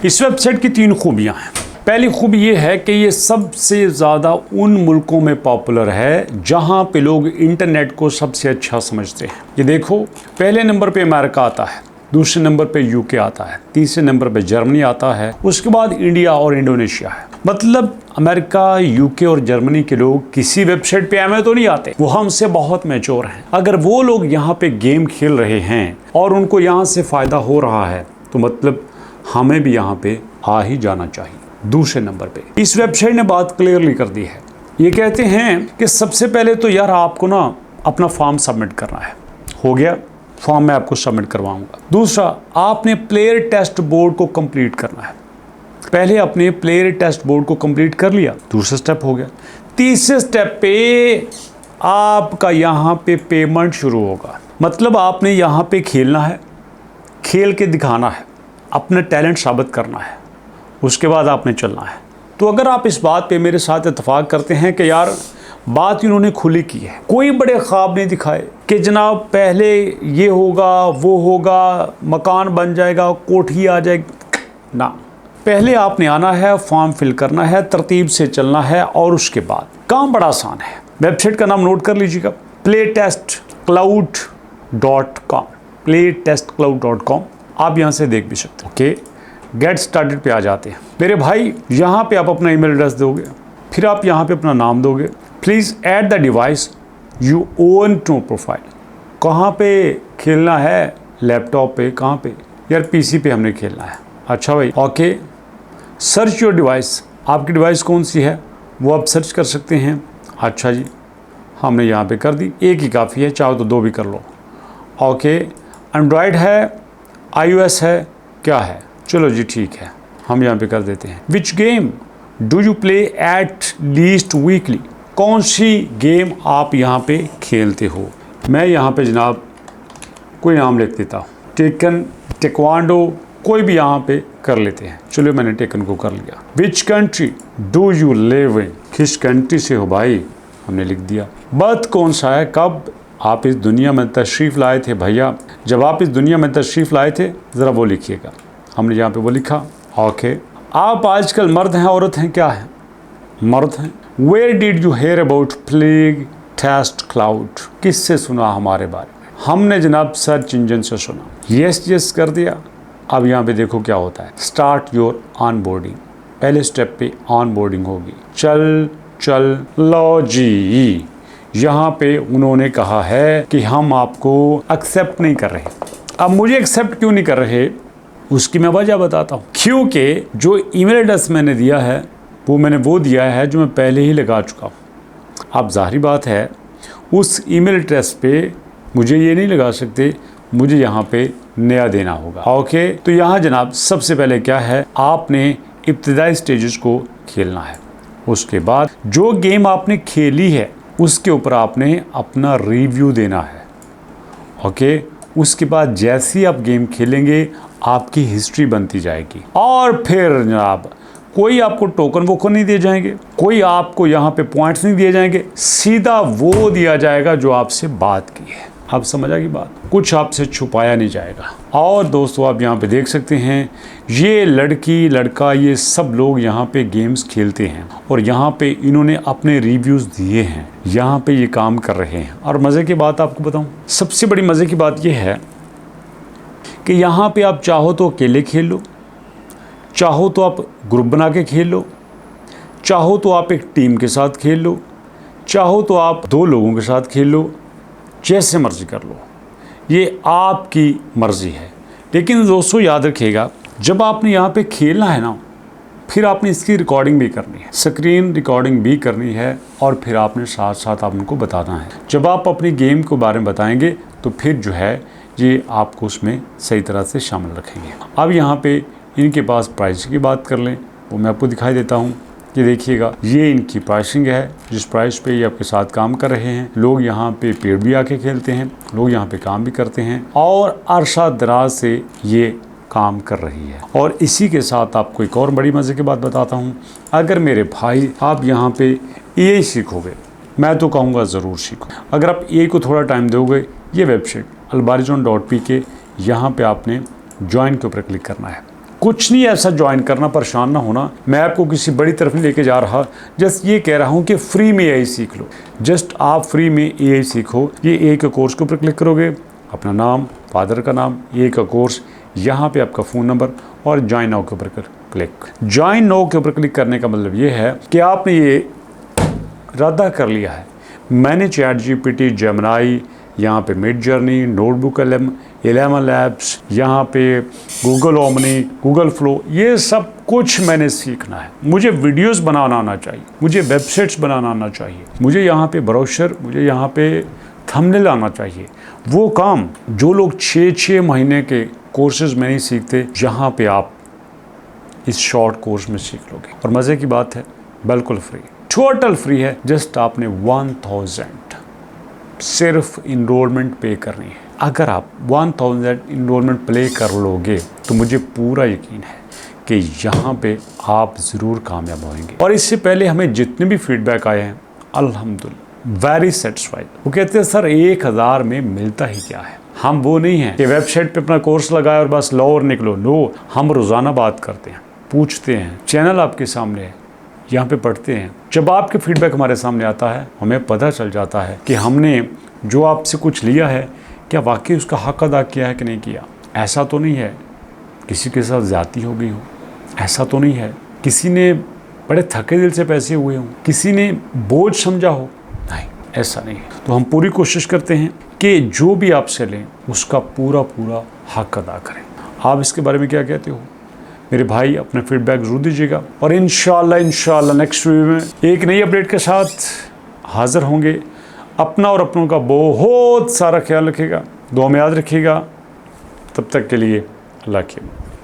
इस वेबसाइट की 3 खूबियाँ हैं। पहली खूबी ये है कि ये सबसे ज़्यादा उन मुल्कों में पॉपुलर है जहाँ पे लोग इंटरनेट को सबसे अच्छा समझते हैं। ये देखो, पहले नंबर पे अमेरिका आता है, दूसरे नंबर पे यूके आता है, तीसरे नंबर पे जर्मनी आता है, उसके बाद इंडिया और इंडोनेशिया है। मतलब अमेरिका, यूके और जर्मनी के लोग किसी वेबसाइट पे हमें तो नहीं आते, वो हमसे बहुत मैच्योर हैं। अगर वो लोग यहाँ पे गेम खेल रहे हैं और उनको यहाँ से फ़ायदा हो रहा है तो मतलब हमें भी यहाँ पे आ ही जाना चाहिए। दूसरे नंबर पे इस वेबसाइट ने बात क्लियरली कर दी है। ये कहते हैं कि सबसे पहले तो यार आपको ना अपना फॉर्म सबमिट करना है। हो गया, फॉर्म मैं आपको सबमिट करवाऊंगा। दूसरा, आपने प्लेयर टेस्ट बोर्ड को कंप्लीट करना है। पहले अपने प्लेयर टेस्ट बोर्ड को कंप्लीट कर लिया, दूसरा स्टेप हो गया। तीसरे स्टेप पे आपका यहाँ पे पेमेंट शुरू होगा। मतलब आपने यहाँ पे खेलना है, खेल के दिखाना है, अपना टैलेंट साबित करना है, उसके बाद आपने चलना है। तो अगर आप इस बात पे मेरे साथ इत्तेफाक करते हैं कि यार बात इन्होंने खुली की है, कोई बड़े ख्वाब नहीं दिखाए कि जनाब पहले ये होगा, वो होगा, मकान बन जाएगा, कोठी आ जाएगी, ना। पहले आपने आना है, फॉर्म फिल करना है, तरतीब से चलना है और उसके बाद काम बड़ा आसान है। वेबसाइट का नाम नोट कर लीजिएगा, playtestcloud.com, playtestcloud.com। आप यहाँ से देख भी सकते हो। ओके, गेट स्टार्टेड पे आ जाते हैं। मेरे भाई, यहाँ पे आप अपना ईमेल एड्रेस दोगे, फिर आप यहाँ पे अपना नाम दोगे। Please add the device you own to profile. कहाँ पे खेलना है? लैपटॉप पे? कहाँ पे? यार पीसी पे हमने खेलना है। अच्छा भाई, ओके। सर्च योर डिवाइस, आपकी डिवाइस कौन सी है वो आप सर्च कर सकते हैं। अच्छा जी, हमने यहाँ पे कर दी, एक ही काफ़ी है, चाहो तो 2 भी कर लो। ओके, एंड्रॉयड है, iOS है, क्या है? चलो जी ठीक है, हम यहाँ पे कर देते हैं। Which game do you play at least weekly? कौन सी गेम आप यहाँ पे खेलते हो? मैं यहाँ पे जनाब कोई नाम लिख देता हूँ, टेकन, टेक्वांडो, कोई भी यहाँ पे कर लेते हैं। चलो मैंने टेकन को कर लिया। Which country do you live in? किस कंट्री से हो भाई? हमने लिख दिया। बर्थ कौन सा है, कब आप इस दुनिया में तशरीफ़ लाए थे? भैया जब आप इस दुनिया में तशरीफ़ लाए थे ज़रा वो लिखिएगा। हमने यहाँ पे वो लिखा। ओके, आप आजकल मर्द हैं, औरत हैं, क्या है? मर्द हैं। Where did you hear about plague test cloud? किससे सुना हमारे बारे में? हमने जनाब सर्च इंजन से सुना। यस यस कर दिया। अब यहाँ पे देखो क्या होता है, स्टार्ट योर ऑन बोर्डिंग। पहले स्टेप पे ऑन बोर्डिंग होगी। चल चल लो जी, यहाँ पे उन्होंने कहा है कि हम आपको एक्सेप्ट नहीं कर रहे। अब मुझे एक्सेप्ट क्यों नहीं कर रहे उसकी मैं वजह बताता हूँ। क्योंकि जो ईमेल एड्रेस मैंने दिया है वो मैंने वो दिया है जो मैं पहले ही लगा चुका हूँ। अब जाहिर बात है उस ईमेल एड्रेस पे मुझे ये नहीं लगा सकते, मुझे यहाँ पे नया देना होगा। ओके, तो यहाँ जनाब सबसे पहले क्या है, आपने इब्तिदाई स्टेजेस को खेलना है। उसके बाद जो गेम आपने खेली है उसके ऊपर आपने अपना रिव्यू देना है। ओके, उसके बाद जैसे ही आप गेम खेलेंगे आपकी हिस्ट्री बनती जाएगी और फिर जनाब कोई आपको टोकन वोकन नहीं दिए जाएंगे, कोई आपको यहाँ पे पॉइंट्स नहीं दिए जाएंगे, सीधा वो दिया जाएगा जो आपसे बात की है। आप समझ आ गई बात, कुछ आपसे छुपाया नहीं जाएगा। और दोस्तों आप यहाँ पे देख सकते हैं ये लड़की लड़का ये सब लोग यहाँ पे गेम्स खेलते हैं और यहाँ पे इन्होंने अपने रिव्यूज़ दिए हैं, यहाँ पे ये काम कर रहे हैं। और मज़े की बात आपको बताऊँ, सबसे बड़ी मज़े की बात ये है कि यहाँ पे आप चाहो तो अकेले खेल लो, चाहो तो आप ग्रुप बना के खेल लो, चाहो तो आप एक टीम के साथ खेल लो, चाहो तो आप 2 लोगों के साथ खेल लो, जैसे मर्जी कर लो, ये आपकी मर्ज़ी है। लेकिन दोस्तों याद रखिएगा जब आपने यहाँ पे खेलना है ना, फिर आपने इसकी रिकॉर्डिंग भी करनी है, स्क्रीन रिकॉर्डिंग भी करनी है और फिर आपने साथ साथ आप उनको बताना है। जब आप अपनी गेम के बारे में बताएंगे तो फिर जो है ये आपको उसमें सही तरह से शामिल रखेंगे। अब यहाँ पे इनके पास प्राइस की बात कर लें, वो मैं आपको दिखाई देता हूँ। ये देखिएगा, ये इनकी प्राइसिंग है, जिस प्राइस पे ये आपके साथ काम कर रहे हैं। लोग यहाँ पे पेड भी आके खेलते हैं, लोग यहाँ पे काम भी करते हैं और अरसा दराज से ये काम कर रही है। और इसी के साथ आपको एक और बड़ी मज़े की बात बताता हूँ। अगर मेरे भाई आप यहाँ पे ये सीखोगे, मैं तो कहूँगा ज़रूर सीखो। अगर आप ये को थोड़ा टाइम दोगे, ये वेबसाइट albarizon.pk, यहाँ पे आपने ज्वाइन के ऊपर क्लिक करना है। कुछ नहीं ऐसा ज्वाइन करना, परेशान ना होना। मैं आपको किसी बड़ी तरफ नहीं लेके जा रहा, जस्ट ये कह रहा हूँ कि फ्री में AI सीख लो। जस्ट आप फ्री में AI सीखो। ये AI के कोर्स के ऊपर क्लिक करोगे, अपना नाम, फादर का नाम, AI का कोर्स, यहाँ पे आपका फ़ोन नंबर और ज्वाइन नाउ के ऊपर क्लिक। ज्वाइन नाउ के ऊपर क्लिक करने का मतलब ये है कि आपने ये इरादा कर लिया है, मैंने ChatGPT, जेमिनी, यहाँ पे mid journey, notebook LM labs, यहाँ पे गूगल ओमनी, गूगल फ्लो, ये सब कुछ मैंने सीखना है। मुझे वीडियोस बनाना आना चाहिए, मुझे वेबसाइट्स बनाना आना चाहिए, मुझे यहाँ पे ब्रोशर, मुझे यहाँ पे थंबनेल आना चाहिए। वो काम जो लोग 6 महीने के कोर्सेज में नहीं सीखते, यहाँ पे आप इस शॉर्ट कोर्स में सीख लोगे। और मज़े की बात है, बिल्कुल फ्री, टोटल फ्री है। जस्ट आपने 1000 सिर्फ इनरोलमेंट पे करनी है। अगर आप 1000 इनरोलमेंट प्ले कर लोगे तो मुझे पूरा यकीन है कि यहाँ पे आप ज़रूर कामयाब होंगे। और इससे पहले हमें जितने भी फीडबैक आए हैं, अल्हम्दुलिल्लाह वेरी सेटिस्फाइड। वो कहते हैं सर 1000 में मिलता ही क्या है। हम वो नहीं हैं कि वेबसाइट पे अपना कोर्स लगाए और बस लो और निकलो। नो, हम रोज़ाना बात करते हैं, पूछते हैं, चैनल आपके सामने है, यहाँ पे पढ़ते हैं। जब आपके फीडबैक हमारे सामने आता है, हमें पता चल जाता है कि हमने जो आपसे कुछ लिया है, क्या वाकई उसका हक अदा किया है कि नहीं किया। ऐसा तो नहीं है किसी के साथ ज़्यादती हो गई हो, ऐसा तो नहीं है किसी ने बड़े थके दिल से पैसे हुए हों, किसी ने बोझ समझा हो, नहीं, ऐसा नहीं है। तो हम पूरी कोशिश करते हैं कि जो भी आपसे लें उसका पूरा हक अदा करें। आप इसके बारे में क्या कहते हो मेरे भाई? अपना फीडबैक ज़रूर दीजिएगा और इंशाल्लाह नेक्स्ट वीडियो में एक नई अपडेट के साथ हाज़िर होंगे। अपना और अपनों का बहुत सारा ख्याल रखिएगा, दुआ में याद रखिएगा। तब तक के लिए अल्लाह की